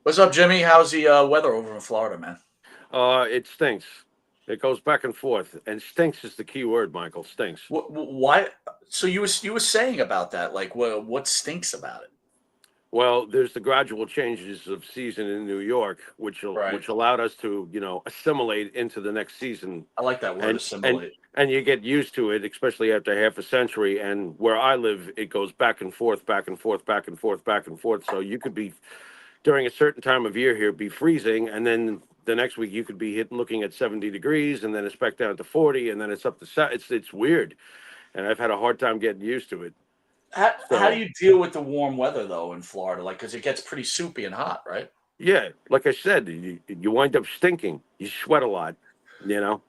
What's up, Jimmy? How's the weather over in Florida, man? It stinks. It goes back and forth, and stinks is the key word, Michael. Stinks. Why? So you were saying about that, like what stinks about it? Well, there's the gradual changes of season in New York, Right. which allowed us to, assimilate into the next season, I like that word, and and assimilate. and you get used to it, especially after half a century. And where I live, it goes back and forth, back and forth, back and forth, back and forth. So you could be during a certain time of year here be freezing, and then the next week you could be looking at 70 degrees, and then it's back down to 40, and then it's up to it's weird, and I've had a hard time getting used to it. How do So you deal with the warm weather though in Florida? Like, because it gets pretty soupy and hot, right? yeah, like I said, you wind up stinking. You sweat a lot, you know.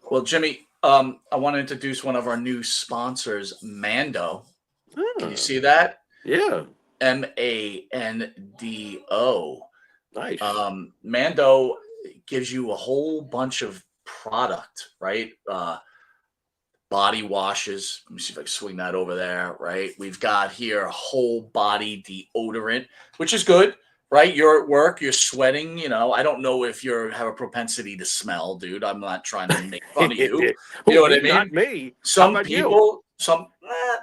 Well, Jimmy, I want to introduce one of our new sponsors, Mando. Can you Ah, see that? yeah, Mando. nice. Mando gives you a whole bunch of product, right? Body washes. Let me see if I can swing that over there, right? We've got here a whole body deodorant, which is good, right? You're at work, you're sweating, I don't know if you have a propensity to smell, dude. I'm not trying to make fun of you. You Who, know what I me? Not mean? me. How Some about you? people,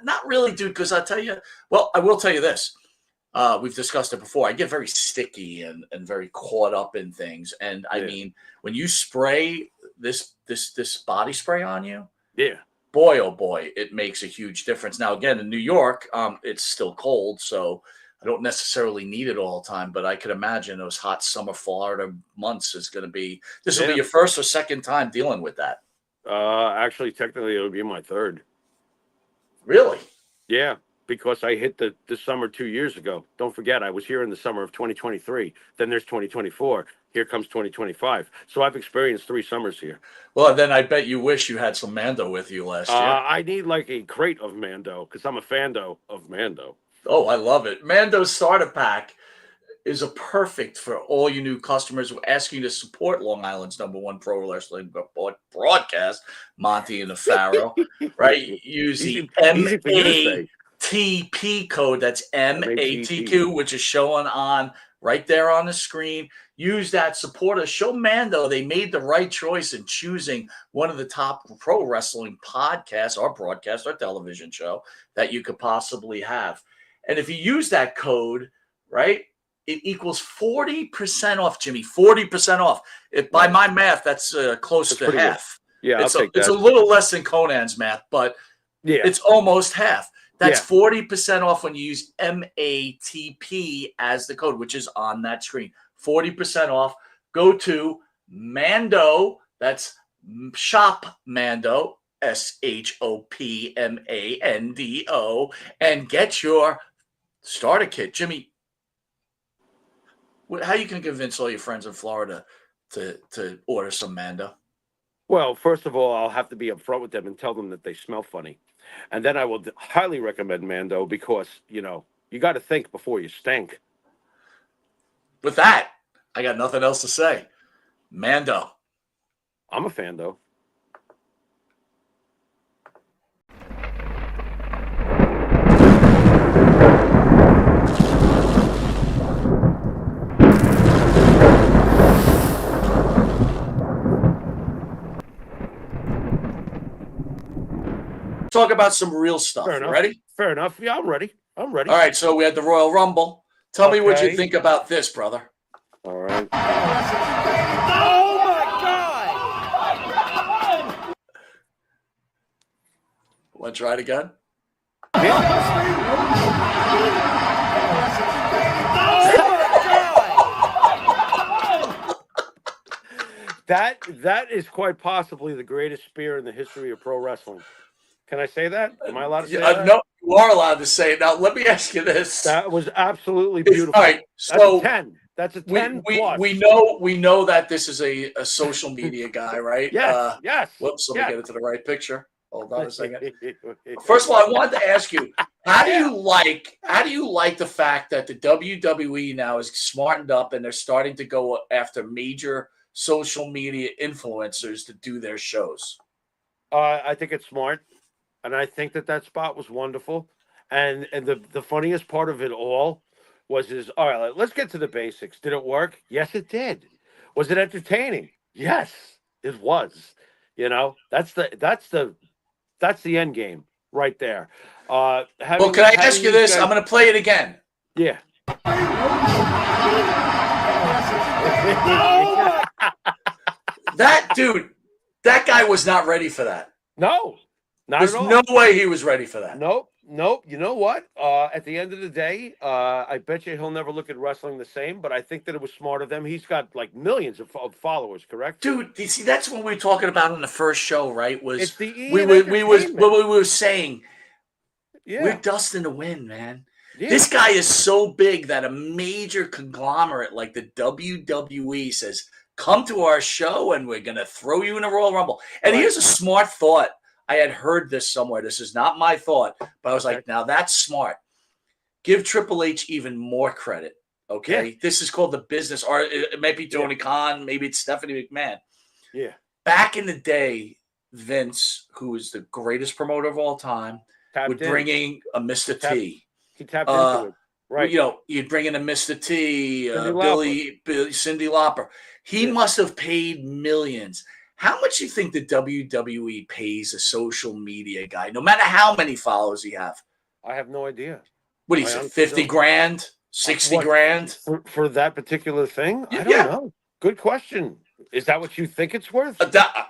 not really, dude, because I tell you, well, I will tell you this. We've discussed it before. I get very sticky and very caught up in things. And I Yeah, mean, when you spray this body spray on you, yeah, boy, oh boy, it makes a huge difference. Now, again, in New York, it's still cold, so I don't necessarily need it all the time. But I could imagine those hot summer Florida months is going to be. This will be yeah. your first or second time dealing with that. Actually, technically, it would be my third. Really? Yeah, because I hit the summer 2 years ago. Don't forget, I was here in the summer of 2023. Then there's 2024. Here comes 2025. So I've experienced 3 summers here. Well, then I bet you wish you had some Mando with you last year. I need like a crate of Mando because I'm a fando of Mando. Oh, I love it. Mando's starter pack is a perfect for all you new customers who are asking you to support Long Island's number one pro wrestling broadcast, Monty and the Pharaoh, right? Use the Easy, easy for you to say. MATP code. That's MATT. MATQ, which is showing on right there on the screen. Use that. Support us. Show Mando they made the right choice in choosing one of the top pro wrestling podcasts or broadcast or television show that you could possibly have. And if you use that code, right, it equals 40% off, Jimmy. 40% off. If by my Nice. math, that's close That's to pretty good. half. Yeah, I'll take It's a that. little less than Conan's math, but Yeah, it's almost half. That's yeah. 40% off when you use MATP as the code, which is on that screen. 40% off. Go to Mando. That's Shop Mando, ShopMando, and get your starter kit. Jimmy, how you can convince all your friends in Florida to order some Mando? Well, first of all, I'll have to be upfront with them and tell them that they smell funny. And then I will highly recommend Mando because, you got to think before you stink. With that, I got nothing else to say. Mando. I'm a fan, though. Talk about some real Fair stuff. You enough. ready? Fair enough. Yeah, I'm ready. I'm All ready. right. So we had the Royal Rumble. Tell me what you Okay. think about this, brother. All right. Oh my God! Want to try it again? Yeah. That is quite possibly the greatest spear in the history of pro wrestling. Can I say that? Am I allowed to say that? No, you are allowed to say it. Now, let me ask you this. That was absolutely All beautiful. right. That's a So 10. That's a we 10 we plus. we know we know that this is a social media guy, right? Yes, yes, Whoops. Let me yes. get into the right picture. Hold on a second. First of all, I wanted to ask you, Yeah. how do you like the fact that the WWE now is smartened up and they're starting to go after major social media influencers to do their shows? I think it's smart, and I think that spot was wonderful. And the funniest part of it all was his. All right, let's get to the basics. Did it work? Yes, it did. Was it entertaining? Yes, it was. You know, that's the end game right there. Well, Having can I having ask you these this? guys, I'm going to play it again. yeah. That dude, that guy was not ready for that. No, not There's at all. no way he was ready for that. Nope. You know what? At the end of the day, I bet you he'll never look at wrestling the same. But I think that it was smart of them. He's got like millions of followers, correct? Dude, you see, that's what we were talking about on the first show, right? Was It's the we were saying yeah, we're dusting the wind, man. yeah. This guy is so big that a major conglomerate like the WWE says, come to our show and we're going to throw you in a Royal Rumble. And Right. here's a smart thought. I had heard this somewhere. This is not my thought, but I was Okay. like, now that's smart. Give Triple H even more credit. Okay. Yeah. This is called the business, or it might be Tony Khan, maybe it's Stephanie McMahon. Yeah. Back in the day, Vince, who is the greatest promoter of all time, Tapped would in. bring in a Mr. T. He tapped into it. Right. You know, you'd bring in a Mr. T, Cindy Cindy Lauper. He Yeah. must have paid millions. How much do you think the WWE pays a social media guy, no matter how many followers he have? I have no idea. What do you I say, honestly 50 don't. grand, 60 What? grand? For that particular thing? I don't Yeah. know. Good question. Is that what you think it's worth?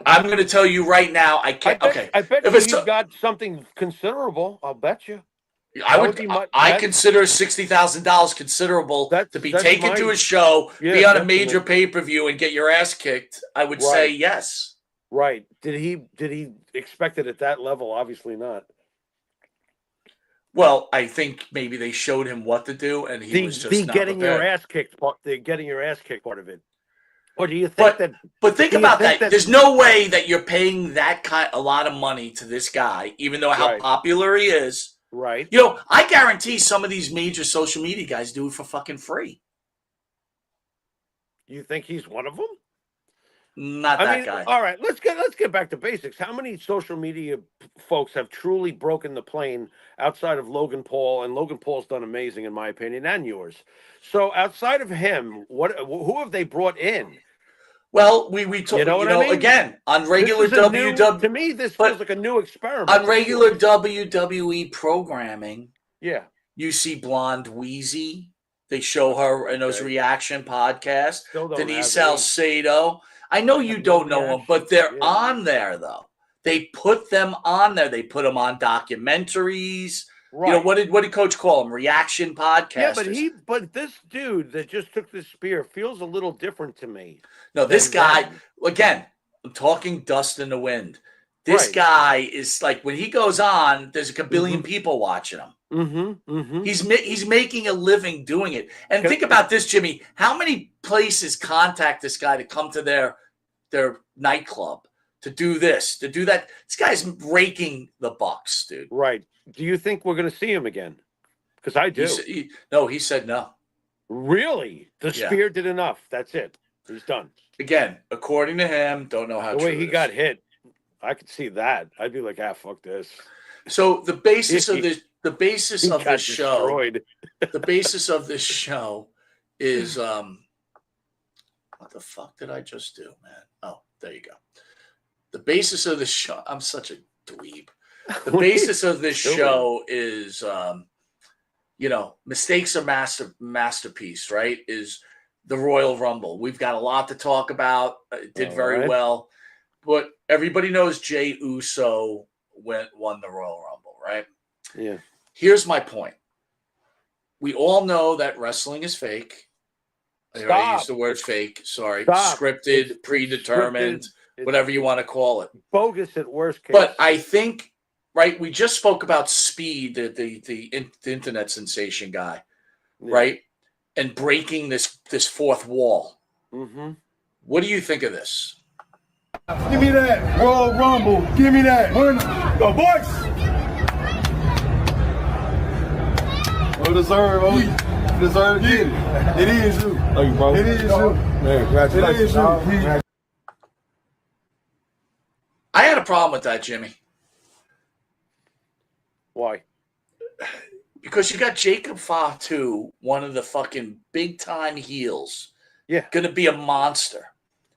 I'm going to tell you right now. I can't. I bet If you it's he's got something considerable. I'll bet you. I consider $60,000 considerable to be taken to a show, be on a major pay-per-view, and get your ass kicked. I would say yes. Right. Did he expect it at that level? Obviously not. Well, I think maybe they showed him what to do, and he was just not getting prepared. your ass kicked part. The getting your ass kicked part of it. Or do you think that? But think about that. There's no way that you're paying a lot of money to this guy, even though how popular he is. Right. You know, I guarantee some of these major social media guys do it for fucking free. You think he's one of them? Not that guy. All right, let's get back to basics. How many social media folks have truly broken the plane outside of Logan Paul? And Logan Paul's done amazing, in my opinion, and yours. So outside of him, who have they brought in? Well, we talk, you know what I mean? Again, on regular WWE. To me, this feels like a new experiment. On regular WWE programming, yeah, you see Blonde Wheezy. They show her in those reaction podcasts. Denise Salcedo. I know you don't know them, but they're on there, though. They put them on there. They put them on documentaries. Right. You know, what did Coach call them? Reaction podcasters. Yeah, but this dude that just took this spear feels a little different to me. No, this guy, again, I'm talking dust in the wind. This guy is like, when he goes on, there's a billion people watching him. He's making a living doing it. And think about this, Jimmy. How many places contact this guy to come to their nightclub to do this, to do that? This guy's raking the bucks, dude. Right. Do you think we're going to see him again? Because I do. He said no. Really? The spear did enough. That's it. He's done. Again, according to him, don't know how the way he got hit. I could see that. I'd be like, fuck this. So the basis of this, the basis of this show is what the fuck did I just do, man? Oh, there you go. The basis of the show. I'm such a dweeb. The basis of this show is, mistakes are masterpiece, right? Is the Royal Rumble. We've got a lot to talk about. It did very well. But everybody knows Jey Uso won the Royal Rumble, right? Yeah. Here's my point. We all know that wrestling is fake. I use the word fake. Sorry. Scripted, it's predetermined, whatever you want to call it. Bogus at worst case. But I think, we just spoke about Speed, the internet sensation guy, right? And breaking this fourth wall. Mm-hmm. What do you think of this? Give me that Royal Rumble. Give me that. The boys. Well deserved, You deserve it. It is you. Thank you, bro. It is you. Man, congratulations. It is you. I had a problem with that, Jimmy. Why? Because you got Jacob Fatu, one of the fucking big time heels, Yeah. going to be a monster.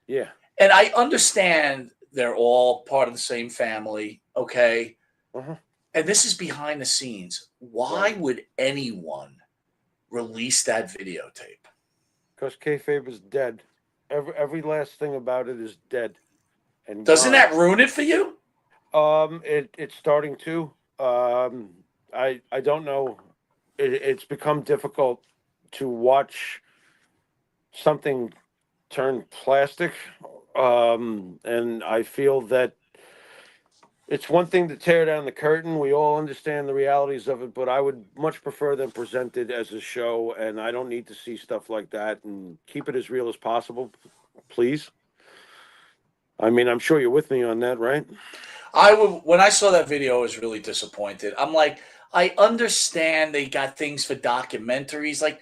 Yeah. And I understand they're all part of the same family, okay? Uh-huh. And this is behind the scenes. Why would anyone release that videotape? Because kayfabe is dead. Every last thing about it is dead. And Doesn't gone. that ruin it for you? It's starting to. I don't know. It's become difficult to watch something turn plastic. And I feel that it's one thing to tear down the curtain. We all understand the realities of it, but I would much prefer them presented as a show, and I don't need to see stuff like that. And keep it as real as possible, please. I mean, I'm sure you're with me on that, right? When I saw that video, I was really disappointed. I'm like, I understand they got things for documentaries. Like,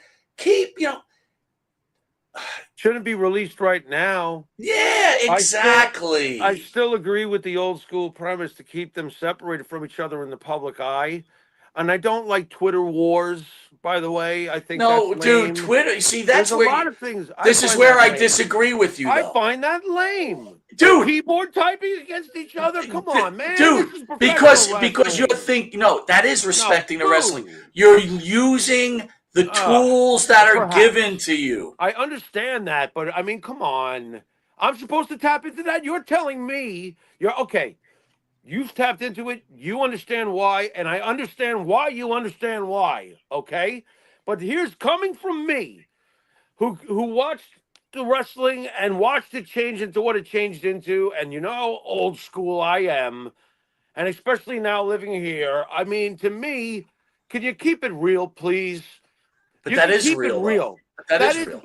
Shouldn't be released right now. Yeah, exactly. I still agree with the old school premise to keep them separated from each other in the public eye. And I don't like Twitter wars, by the way. I think no, that's lame. dude, Twitter. You see, that's There's where a lot of things. This is where I disagree with you, though. I find that lame. Dude, keyboard typing against each other. Come on, man. Dude, this is because you're thinking, no, that is respecting the wrestling. You're using the tools that are given to you. I understand that, but I mean, come on. I'm supposed to tap into that. You're telling me you're okay. You've tapped into it. You understand why, and I understand why you understand why. Okay, but here's coming from me, who watched the wrestling and watched it change into what it changed into, and you know how old school I am, and especially now living here. I mean, to me, can you keep it real, please? But that is real. Real. That is real.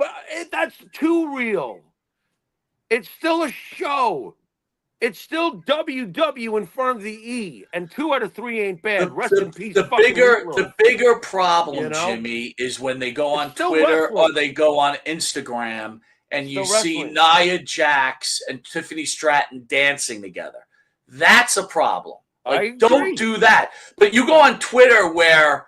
That's too real. It's still a show. It's still WW in front of the E, and 2 out of 3 ain't bad. Rest in peace. The bigger problem, Jimmy, is when they go on Twitter or they go on Instagram and you see Nia Jax and Tiffany Stratton dancing together. That's a problem. Like, don't do that. But you go on Twitter where,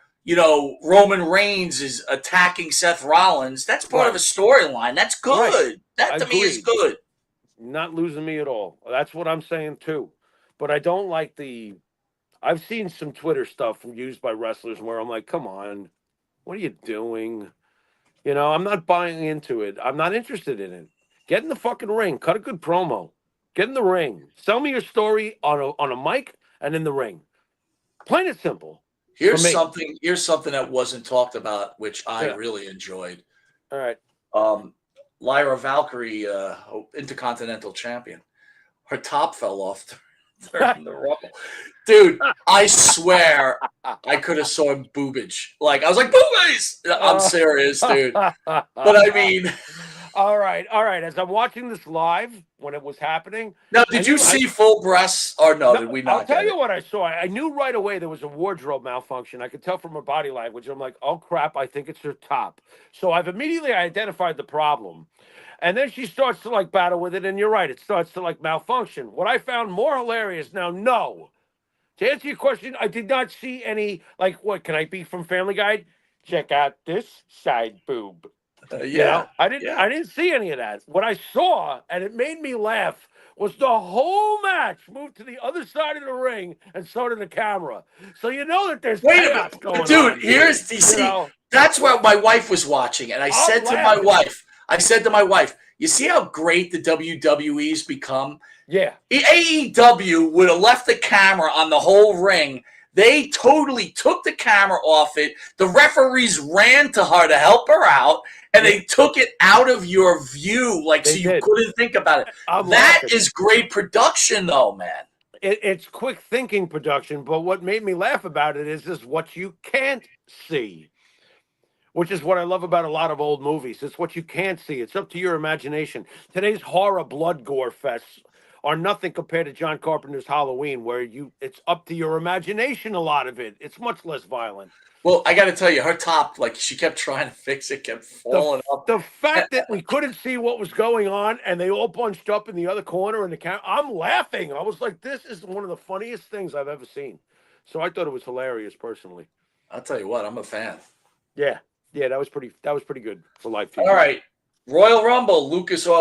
Roman Reigns is attacking Seth Rollins. That's part of a storyline. That's good. Right. That to me is good. Not losing me at all. That's what I'm saying too. But I don't like I've seen some Twitter stuff used by wrestlers where I'm like, come on, what are you doing? I'm not buying into it. I'm not interested in it. Get in the fucking ring. Cut a good promo. Get in the ring. Sell me your story on a mic and in the ring. Plain and simple. Here's something that wasn't talked about, which I really enjoyed. All right. Lyra Valkyrie, Intercontinental Champion. Her top fell off during the Rumble. Dude, I swear I could have saw boobage. Like, I was like, boobies! I'm serious, dude. But I mean... All right. As I'm watching this live when it was happening. Now, did you see full breasts or no? Did we not? I'll tell you what I saw. I knew right away there was a wardrobe malfunction. I could tell from her body language. I'm like, oh crap, I think it's her top. So I've immediately identified the problem. And then she starts to battle with it. And you're right, it starts to malfunction. What I found more hilarious to answer your question, I did not see any, what can I be from Family Guide? Check out this side boob. I didn't see any of that. What I saw, and it made me laugh, was the whole match moved to the other side of the ring, and so did the camera. So that there's chaos going on. Dude, that's what my wife was watching, and I said to my wife, you see how great the WWE's become? Yeah. AEW would have left the camera on the whole ring. They totally took the camera off it. The referees ran to her to help her out, and they took it out of your view, you couldn't think about it. That is great production, though, man. It's quick thinking production, but what made me laugh about it is what you can't see, which is what I love about a lot of old movies. It's what you can't see. It's up to your imagination. Today's horror blood gore fests are nothing compared to John Carpenter's Halloween, where it's up to your imagination, a lot of it. It's much less violent. Well, I got to tell you, her top, she kept trying to fix it, kept falling up. The fact that we couldn't see what was going on, and they all bunched up in the other corner in the camera, I'm laughing. I was like, this is one of the funniest things I've ever seen. So I thought it was hilarious, personally. I'll tell you what, I'm a fan. Yeah, that was pretty good for live TV. All right. Royal Rumble, Lucas Oil.